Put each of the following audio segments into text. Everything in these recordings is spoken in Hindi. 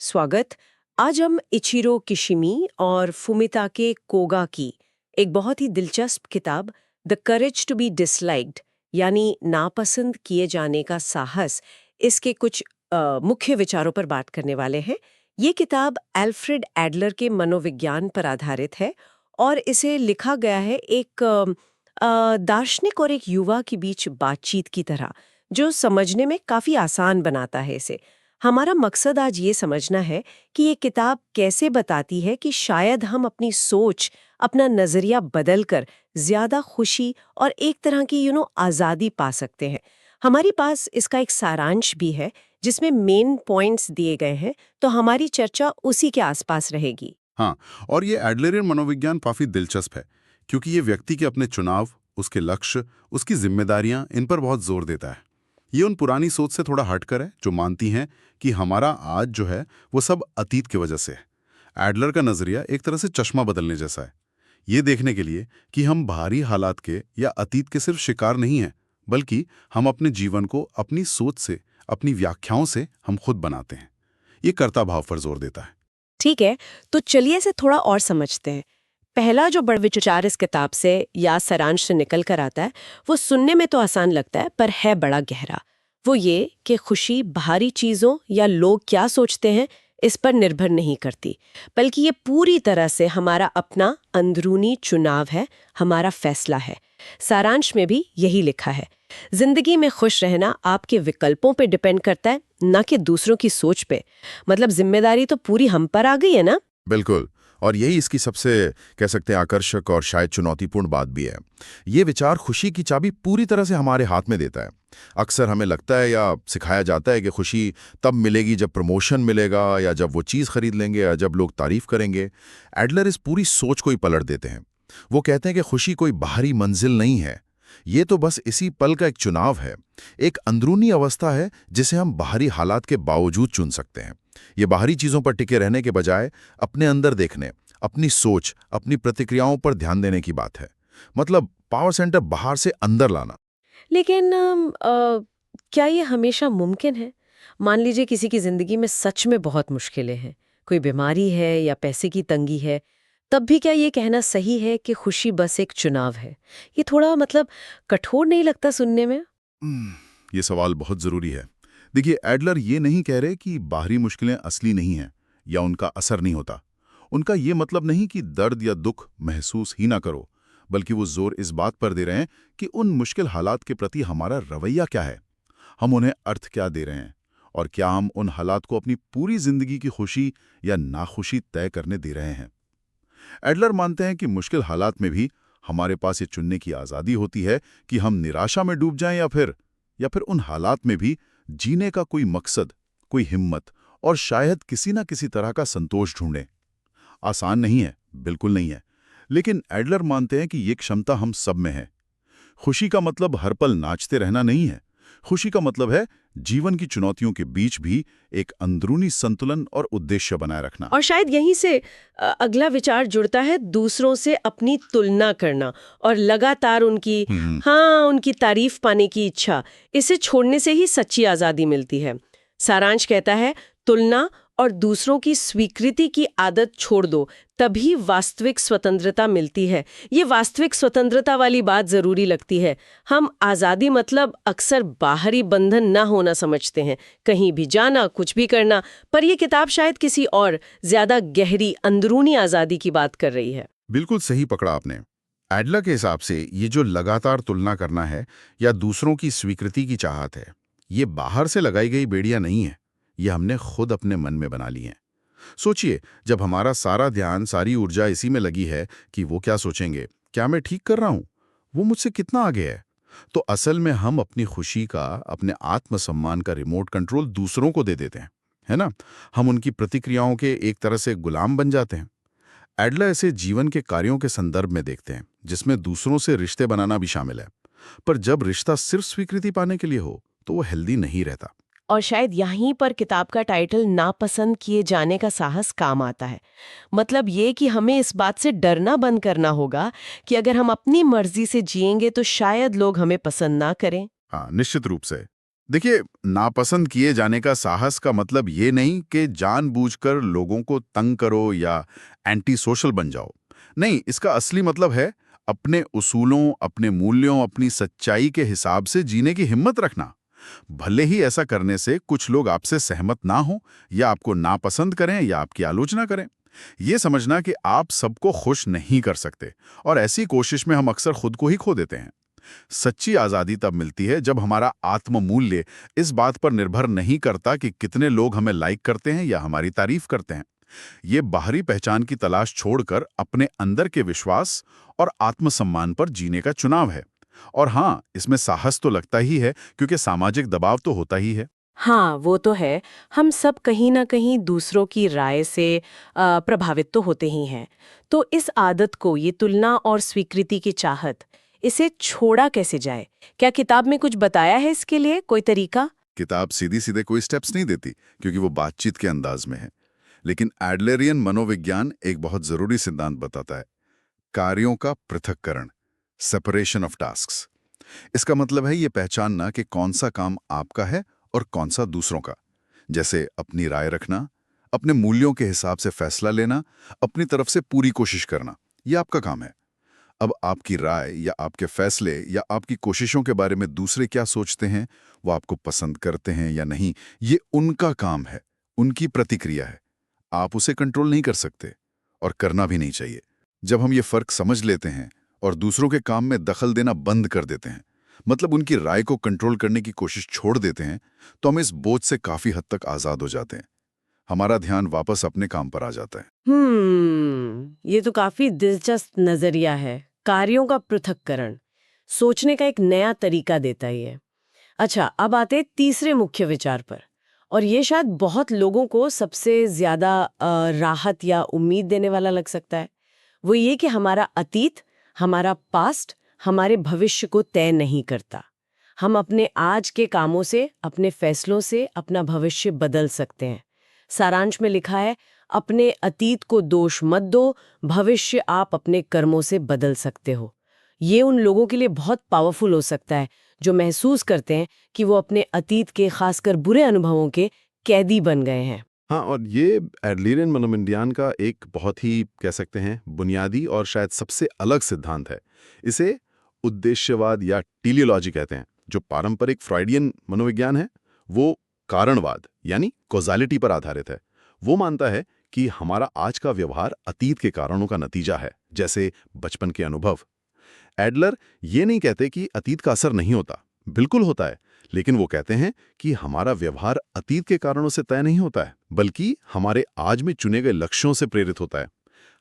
स्वागत। आज हम इचिरो किशिमी और फुमिताके कोगा की एक बहुत ही दिलचस्प किताब the courage to be disliked यानी नापसंद किए जाने का साहस, इसके कुछ मुख्य विचारों पर बात करने वाले हैं। ये किताब एल्फ्रेड एडलर के मनोविज्ञान पर आधारित है और इसे लिखा गया है एक दार्शनिक और एक युवा के बीच बातचीत की तरह, जो समझने में काफी आसान बनाता है इसे। हमारा मकसद आज ये समझना है कि ये किताब कैसे बताती है कि शायद हम अपनी सोच, अपना नजरिया बदलकर ज्यादा खुशी और एक तरह की आजादी पा सकते हैं। हमारे पास इसका एक सारांश भी है जिसमें मेन पॉइंट्स दिए गए हैं, तो हमारी चर्चा उसी के आसपास रहेगी। हाँ, और ये एडलरियन मनोविज्ञान काफी दिलचस्प है क्योंकि ये व्यक्ति के अपने चुनाव, उसके लक्ष्य, उसकी जिम्मेदारियां इन पर बहुत जोर देता है। ये उन पुरानी सोच से थोड़ा हटकर है जो मानती हैं कि हमारा आज जो है वो सब अतीत की वजह से है। एडलर का नजरिया एक तरह से चश्मा बदलने जैसा है, ये देखने के लिए कि हम बाहरी हालात के या अतीत के सिर्फ शिकार नहीं हैं, बल्कि हम अपने जीवन को अपनी सोच से, अपनी व्याख्याओं से हम खुद बनाते हैं। ये कर्ता भाव पर जोर देता है। ठीक है, तो चलिए इसे थोड़ा और समझते हैं। पहला जो बड़ विचार इस किताब से या सारांश से निकल कर आता है, वो सुनने में तो आसान लगता है पर है बड़ा गहरा। वो ये कि खुशी बाहरी चीजों या लोग क्या सोचते हैं इस पर निर्भर नहीं करती, बल्कि ये पूरी तरह से हमारा अपना अंदरूनी चुनाव है, हमारा फैसला है। सारांश में भी यही लिखा है, जिंदगी में खुश रहना आपके विकल्पों पे डिपेंड करता है, ना कि दूसरों की सोच पे। मतलब जिम्मेदारी तो पूरी हम पर आ गई है ना। बिल्कुल, और यही इसकी सबसे कह सकते हैं आकर्षक और शायद चुनौतीपूर्ण बात भी है। ये विचार खुशी की चाबी पूरी तरह से हमारे हाथ में देता है। अक्सर हमें लगता है या सिखाया जाता है कि खुशी तब मिलेगी जब प्रमोशन मिलेगा, या जब वो चीज़ खरीद लेंगे, या जब लोग तारीफ करेंगे। एडलर इस पूरी सोच को ही पलट देते हैं। वो कहते हैं कि खुशी कोई बाहरी मंजिल नहीं है, ये तो बस इसी पल का एक चुनाव है, एक अंदरूनी अवस्था है जिसे हम बाहरी हालात के बावजूद चुन सकते हैं। ये बाहरी चीजों पर टिके रहने के बजाय अपने अंदर देखने, अपनी सोच, अपनी प्रतिक्रियाओं पर ध्यान देने की बात है। मतलब पावर सेंटर बाहर से अंदर लाना। लेकिन क्या ये हमेशा मुमकिन है? मान लीजिए किसी की जिंदगी में सच में बहुत मुश्किलें हैं, कोई बीमारी है या पैसे की तंगी है, तब भी क्या ये कहना सही है कि खुशी बस एक चुनाव है? ये थोड़ा कठोर नहीं लगता सुनने में? ये सवाल बहुत जरूरी है। देखिए, एडलर ये नहीं कह रहे कि बाहरी मुश्किलें असली नहीं हैं या उनका असर नहीं होता। उनका ये मतलब नहीं कि दर्द या दुख महसूस ही ना करो, बल्कि वो जोर इस बात पर दे रहे हैं कि उन मुश्किल हालात के प्रति हमारा रवैया क्या है, हम उन्हें अर्थ क्या दे रहे हैं, और क्या हम उन हालात को अपनी पूरी जिंदगी की खुशी या नाखुशी तय करने दे रहे हैं। एडलर मानते हैं कि मुश्किल हालात में भी हमारे पास ये चुनने की आज़ादी होती है कि हम निराशा में डूब जाएं या फिर उन हालात में भी जीने का कोई मकसद, कोई हिम्मत और शायद किसी ना किसी तरह का संतोष ढूंढें। आसान नहीं है, बिल्कुल नहीं है, लेकिन एडलर मानते हैं कि ये क्षमता हम सब में है। खुशी का मतलब हर पल नाचते रहना नहीं है। खुशी का मतलब है जीवन की चुनौतियों के बीच भी एक अंदरूनी संतुलन और उद्देश्य बनाए रखना। और शायद यहीं से अगला विचार जुड़ता है, दूसरों से अपनी तुलना करना और लगातार उनकी तारीफ पाने की इच्छा। इसे छोड़ने से ही सच्ची आजादी मिलती है। सारांश कहता है, तुलना और दूसरों की स्वीकृति की आदत छोड़ दो, तभी वास्तविक स्वतंत्रता मिलती है। ये वास्तविक स्वतंत्रता वाली बात जरूरी लगती है। हम आजादी मतलब अक्सर बाहरी बंधन ना होना समझते हैं, कहीं भी जाना, कुछ भी करना, पर यह किताब शायद किसी और ज्यादा गहरी अंदरूनी आजादी की बात कर रही है। बिल्कुल सही पकड़ा आपने। एडलर के हिसाब से ये जो लगातार तुलना करना है या दूसरों की स्वीकृति की चाहत है, ये बाहर से लगाई गई बेड़ियां नहीं है, ये हमने खुद अपने मन में बना ली हैं। सोचिए, जब हमारा सारा ध्यान, सारी ऊर्जा इसी में लगी है कि वो क्या सोचेंगे, क्या मैं ठीक कर रहा हूं, वो मुझसे कितना आगे है, तो असल में हम अपनी खुशी का, अपने आत्मसम्मान का रिमोट कंट्रोल दूसरों को दे देते हैं, है ना। हम उनकी प्रतिक्रियाओं के एक तरह से गुलाम बन जाते हैं। एडलर इसे जीवन के कार्यों के संदर्भ में देखते हैं, जिसमें दूसरों से रिश्ते बनाना भी शामिल है। पर जब रिश्ता सिर्फ स्वीकृति पाने के लिए हो तो वो हेल्दी नहीं रहता। और शायद यहीं पर किताब का टाइटल नापसंद किए जाने का साहस काम आता है। मतलब ये कि हमें इस बात से डरना बंद करना होगा कि अगर हम अपनी मर्जी से जिएंगे तो शायद लोग हमें पसंद ना करें। हाँ, निश्चित रूप से। देखिए, नापसंद किए जाने का साहस का मतलब ये नहीं कि जानबूझकर लोगों को तंग करो या एंटी सोशल बन जाओ। नहीं, इसका असली मतलब है अपने उसूलों, अपने मूल्यों, अपनी सच्चाई के हिसाब से जीने की हिम्मत रखना। भले ही ऐसा करने से कुछ लोग आपसे सहमत ना हो या आपको नापसंद करें या आपकी आलोचना करें। ये समझना कि आप सबको खुश नहीं कर सकते और ऐसी कोशिश में हम अक्सर खुद को ही खो देते हैं। सच्ची आज़ादी तब मिलती है जब हमारा आत्ममूल्य इस बात पर निर्भर नहीं करता कि कितने लोग हमें लाइक करते हैं या हमारी तारीफ करते हैं। ये बाहरी पहचान की तलाश छोड़कर अपने अंदर के विश्वास और आत्मसम्मान पर जीने का चुनाव है। और हाँ, इसमें साहस तो लगता ही है क्योंकि सामाजिक दबाव तो होता ही है। हाँ, वो तो है। हम सब कहीं न कहीं दूसरों की राय से प्रभावित तो होते ही हैं। तो इस आदत को, ये तुलना और स्वीकृति की चाहत, इसे छोड़ा कैसे जाए? क्या किताब में कुछ बताया है इसके लिए, कोई तरीका? किताब सीधी सीधे कोई स्टेप्स नहीं देती क्योंकि वो बातचीत के अंदाज में है। लेकिन एडलरियन मनोविज्ञान एक बहुत जरूरी सिद्धांत बताता है, कार्यों का पृथक्करण, सेपरेशन ऑफ टास्क्स। इसका मतलब है ये पहचानना कि कौन सा काम आपका है और कौन सा दूसरों का। जैसे अपनी राय रखना, अपने मूल्यों के हिसाब से फैसला लेना, अपनी तरफ से पूरी कोशिश करना, ये आपका काम है। अब आपकी राय या आपके फैसले या आपकी कोशिशों के बारे में दूसरे क्या सोचते हैं, वो आपको पसंद करते हैं या नहीं, ये उनका काम है, उनकी प्रतिक्रिया है। आप उसे कंट्रोल नहीं कर सकते और करना भी नहीं चाहिए। जब हम ये फर्क समझ लेते हैं और दूसरों के काम में दखल देना बंद कर देते हैं, मतलब उनकी राय को कंट्रोल करने की कोशिश छोड़ देते हैं, तो हम इस बोझ से काफी हद तक आजाद हो जाते हैं। हमारा ध्यान वापस अपने काम पर आ जाता है। ये तो काफी दिलचस्प नजरिया है। कार्यों का पृथक्करण सोचने का एक नया तरीका देता ही है। अच्छा, अब आते तीसरे मुख्य विचार पर, और ये शायद बहुत लोगों को सबसे ज्यादा राहत या उम्मीद देने वाला लग सकता है। वो ये कि हमारा अतीत, हमारा पास्ट, हमारे भविष्य को तय नहीं करता। हम अपने आज के कामों से, अपने फैसलों से अपना भविष्य बदल सकते हैं। सारांश में लिखा है, अपने अतीत को दोष मत दो, भविष्य आप अपने कर्मों से बदल सकते हो। ये उन लोगों के लिए बहुत पावरफुल हो सकता है जो महसूस करते हैं कि वो अपने अतीत के, खासकर बुरे अनुभवों के कैदी बन गए हैं। हाँ, और ये एडलरियन मनोविज्ञान का एक बहुत ही कह सकते हैं बुनियादी और शायद सबसे अलग सिद्धांत है। इसे उद्देश्यवाद या टीलियोलॉजी कहते हैं। जो पारंपरिक फ्रॉइडियन मनोविज्ञान है, वो कारणवाद यानी कॉज़ैलिटी पर आधारित है। वो मानता है कि हमारा आज का व्यवहार अतीत के कारणों का नतीजा है, जैसे बचपन के अनुभव। एडलर ये नहीं कहते कि अतीत का असर नहीं होता, बिल्कुल होता है, लेकिन वो कहते हैं कि हमारा व्यवहार अतीत के कारणों से तय नहीं होता है, बल्कि हमारे आज में चुने गए लक्ष्यों से प्रेरित होता है।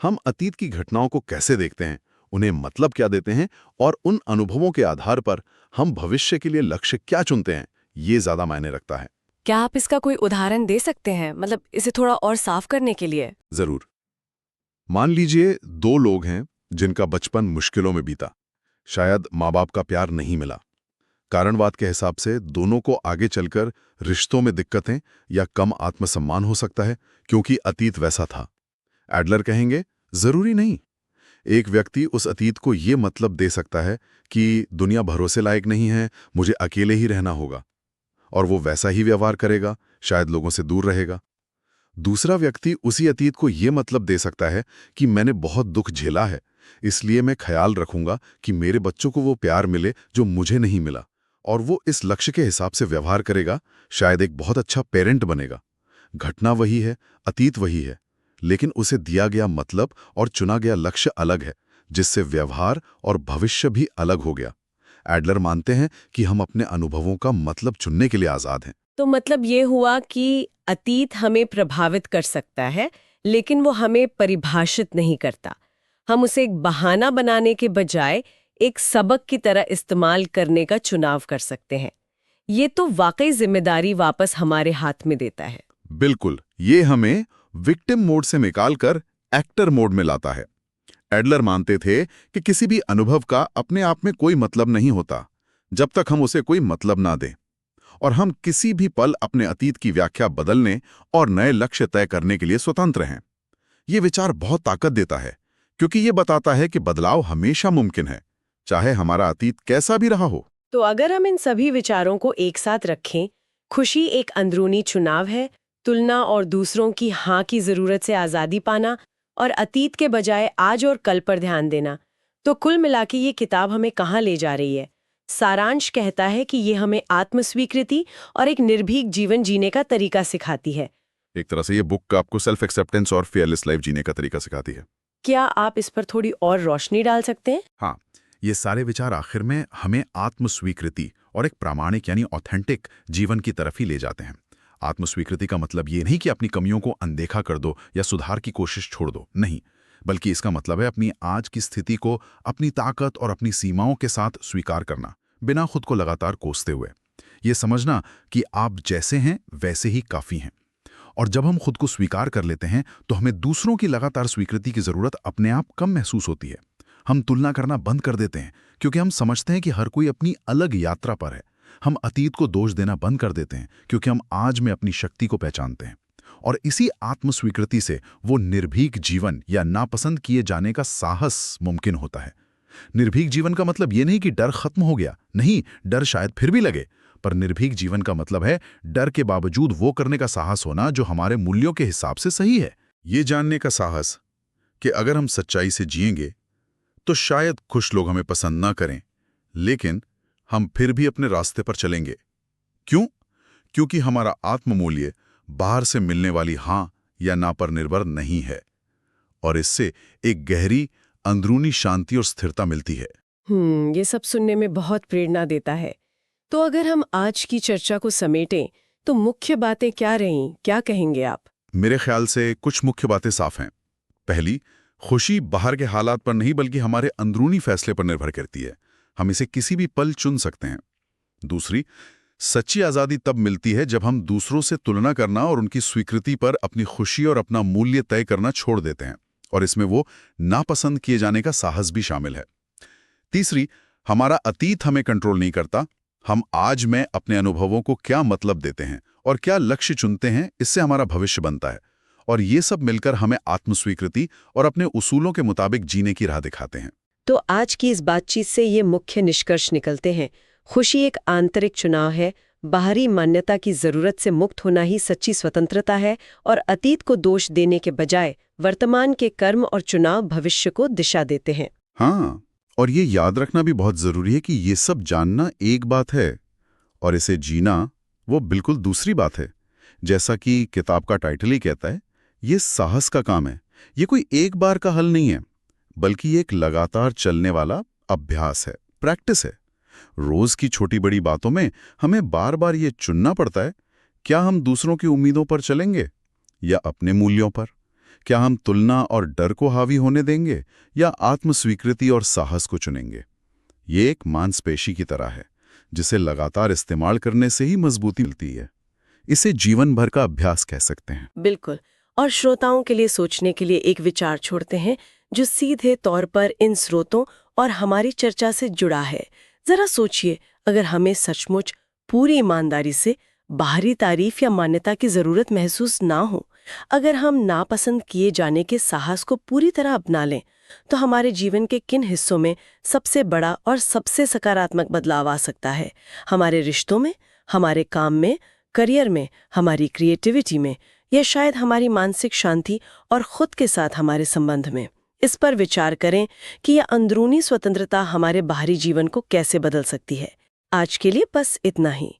हम अतीत की घटनाओं को कैसे देखते हैं, उन्हें मतलब क्या देते हैं और उन अनुभवों के आधार पर हम भविष्य के लिए लक्ष्य क्या चुनते हैं, ये ज्यादा मायने रखता है। क्या आप इसका कोई उदाहरण दे सकते हैं, मतलब इसे थोड़ा और साफ करने के लिए? जरूर। मान लीजिए दो लोग हैं जिनका बचपन मुश्किलों में बीता। शायद माँ बाप का प्यार नहीं मिला। कारणवाद के हिसाब से दोनों को आगे चलकर रिश्तों में दिक्कतें या कम आत्मसम्मान हो सकता है क्योंकि अतीत वैसा था। एडलर कहेंगे, जरूरी नहीं। एक व्यक्ति उस अतीत को ये मतलब दे सकता है कि दुनिया भरोसे लायक नहीं है, मुझे अकेले ही रहना होगा, और वो वैसा ही व्यवहार करेगा, शायद लोगों से दूर रहेगा। दूसरा व्यक्ति उसी अतीत को ये मतलब दे सकता है कि मैंने बहुत दुख झेला है, इसलिए मैं ख्याल रखूंगा कि मेरे बच्चों को वो प्यार मिले जो मुझे नहीं मिला, और वो इस लक्ष्य के हिसाब से व्यवहार करेगा, शायद एक बहुत अच्छा पेरेंट बनेगा। घटना वही है, अतीत वही है, लेकिन उसे दिया गया मतलब और चुना गया लक्ष्य अलग है, जिससे व्यवहार और भविष्य भी अलग हो गया। एडलर मानते हैं कि हम अपने अनुभवों का मतलब चुनने के लिए आजाद हैं। तो मतलब ये हुआ कि अतीत हमें प्रभावित कर सकता है, लेकिन वो हमें परिभाषित नहीं करता। हम उसे एक बहाना बनाने के बजाय एक सबक की तरह इस्तेमाल करने का चुनाव कर सकते हैं। ये तो वाकई जिम्मेदारी वापस हमारे हाथ में देता है। बिल्कुल, ये हमें विक्टिम मोड से निकालकर एक्टर मोड में लाता है। एडलर मानते थे कि किसी भी अनुभव का अपने आप में कोई मतलब नहीं होता, जब तक हम उसे कोई मतलब ना दें, और हम किसी भी पल अपने अतीत की व्याख्या बदलने और नए लक्ष्य तय करने के लिए स्वतंत्र हैं। ये विचार बहुत ताकत देता है, क्योंकि ये बताता है कि बदलाव हमेशा मुमकिन है, चाहे हमारा अतीत कैसा भी रहा हो। तो अगर हम इन सभी विचारों को एक साथ रखें, खुशी एक अंदरूनी चुनाव है, तुलना और दूसरों की हाँ की जरूरत से आज़ादी पाना और अतीत के बजाय आज और कल पर ध्यान देना, तो कुल मिला के ये किताब हमें कहाँ ले जा रही है? सारांश कहता है कि ये हमें आत्मस्वीकृति और एक निर्भीक जीवन जीने का तरीका सिखाती है। एक तरह से ये बुक आपको सेल्फ एक्सेप्टेंस और फियरलेस लाइफ जीने का तरीका सिखाती है। क्या आप इस पर थोड़ी और रोशनी डाल सकते हैं? हाँ, ये सारे विचार आखिर में हमें आत्मस्वीकृति और एक प्रामाणिक यानी ऑथेंटिक जीवन की तरफ ही ले जाते हैं। आत्मस्वीकृति का मतलब ये नहीं कि अपनी कमियों को अनदेखा कर दो या सुधार की कोशिश छोड़ दो, नहीं, बल्कि इसका मतलब है अपनी आज की स्थिति को अपनी ताकत और अपनी सीमाओं के साथ स्वीकार करना, बिना खुद को लगातार कोसते हुए। ये समझना कि आप जैसे हैं वैसे ही काफ़ी हैं। और जब हम खुद को स्वीकार कर लेते हैं तो हमें दूसरों की लगातार स्वीकृति की ज़रूरत अपने आप कम महसूस होती है। हम तुलना करना बंद कर देते हैं क्योंकि हम समझते हैं कि हर कोई अपनी अलग यात्रा पर है। हम अतीत को दोष देना बंद कर देते हैं क्योंकि हम आज में अपनी शक्ति को पहचानते हैं। और इसी आत्मस्वीकृति से वो निर्भीक जीवन या नापसंद किए जाने का साहस मुमकिन होता है। निर्भीक जीवन का मतलब ये नहीं कि डर खत्म हो गया, नहीं, डर शायद फिर भी लगे, पर निर्भीक जीवन का मतलब है डर के बावजूद वो करने का साहस होना जो हमारे मूल्यों के हिसाब से सही है। ये जानने का साहस कि अगर हम सच्चाई से जिएंगे तो शायद कुछ लोग हमें पसंद ना करें, लेकिन हम फिर भी अपने रास्ते पर चलेंगे। क्यों? क्योंकि हमारा आत्ममूल्य बाहर से मिलने वाली हां या ना पर निर्भर नहीं है, और इससे एक गहरी अंदरूनी शांति और स्थिरता मिलती है। ये सब सुनने में बहुत प्रेरणा देता है। तो अगर हम आज की चर्चा को समेटें तो मुख्य बातें क्या रहीं, क्या कहेंगे आप? मेरे ख्याल से कुछ मुख्य बातें साफ हैं। पहली, खुशी बाहर के हालात पर नहीं बल्कि हमारे अंदरूनी फैसले पर निर्भर करती है। हम इसे किसी भी पल चुन सकते हैं। दूसरी, सच्ची आज़ादी तब मिलती है जब हम दूसरों से तुलना करना और उनकी स्वीकृति पर अपनी खुशी और अपना मूल्य तय करना छोड़ देते हैं, और इसमें वो नापसंद किए जाने का साहस भी शामिल है। तीसरी, हमारा अतीत हमें कंट्रोल नहीं करता। हम आज में अपने अनुभवों को क्या मतलब देते हैं और क्या लक्ष्य चुनते हैं, इससे हमारा भविष्य बनता है। और ये सब मिलकर हमें आत्मस्वीकृति और अपने उसूलों के मुताबिक जीने की राह दिखाते हैं। तो आज की इस बातचीत से ये मुख्य निष्कर्ष निकलते हैं। खुशी एक आंतरिक चुनाव है, बाहरी मान्यता की जरूरत से मुक्त होना ही सच्ची स्वतंत्रता है, और अतीत को दोष देने के बजाय वर्तमान के कर्म और चुनाव भविष्य को दिशा देते हैं। हाँ, और ये याद रखना भी बहुत जरूरी है कि ये सब जानना एक बात है और इसे जीना वो बिल्कुल दूसरी बात है। जैसा कि किताब का टाइटल ही कहता है, ये साहस का काम है। ये कोई एक बार का हल नहीं है, बल्कि एक लगातार चलने वाला अभ्यास है, प्रैक्टिस है। रोज की छोटी बड़ी बातों में हमें बार बार ये चुनना पड़ता है, क्या हम दूसरों की उम्मीदों पर चलेंगे या अपने मूल्यों पर? क्या हम तुलना और डर को हावी होने देंगे या आत्मस्वीकृति और साहस को चुनेंगे? ये एक मांसपेशी की तरह है जिसे लगातार इस्तेमाल करने से ही मजबूती मिलती है। इसे जीवन भर का अभ्यास कह सकते हैं। बिल्कुल। और श्रोताओं के लिए सोचने के लिए एक विचार छोड़ते हैं जो सीधे तौर पर इन स्रोतों और हमारी चर्चा से जुड़ा है। जरा सोचिए, अगर हमें सचमुच पूरी ईमानदारी से बाहरी तारीफ या मान्यता की जरूरत महसूस ना हो, अगर हम नापसंद किए जाने के साहस को पूरी तरह अपना लें, तो हमारे जीवन के किन हिस्सों में सबसे बड़ा और सबसे सकारात्मक बदलाव आ सकता है? हमारे रिश्तों में, हमारे काम में, करियर में, हमारी क्रिएटिविटी में, या शायद हमारी मानसिक शांति और खुद के साथ हमारे संबंध में? इस पर विचार करें कि यह अंदरूनी स्वतंत्रता हमारे बाहरी जीवन को कैसे बदल सकती है। आज के लिए बस इतना ही।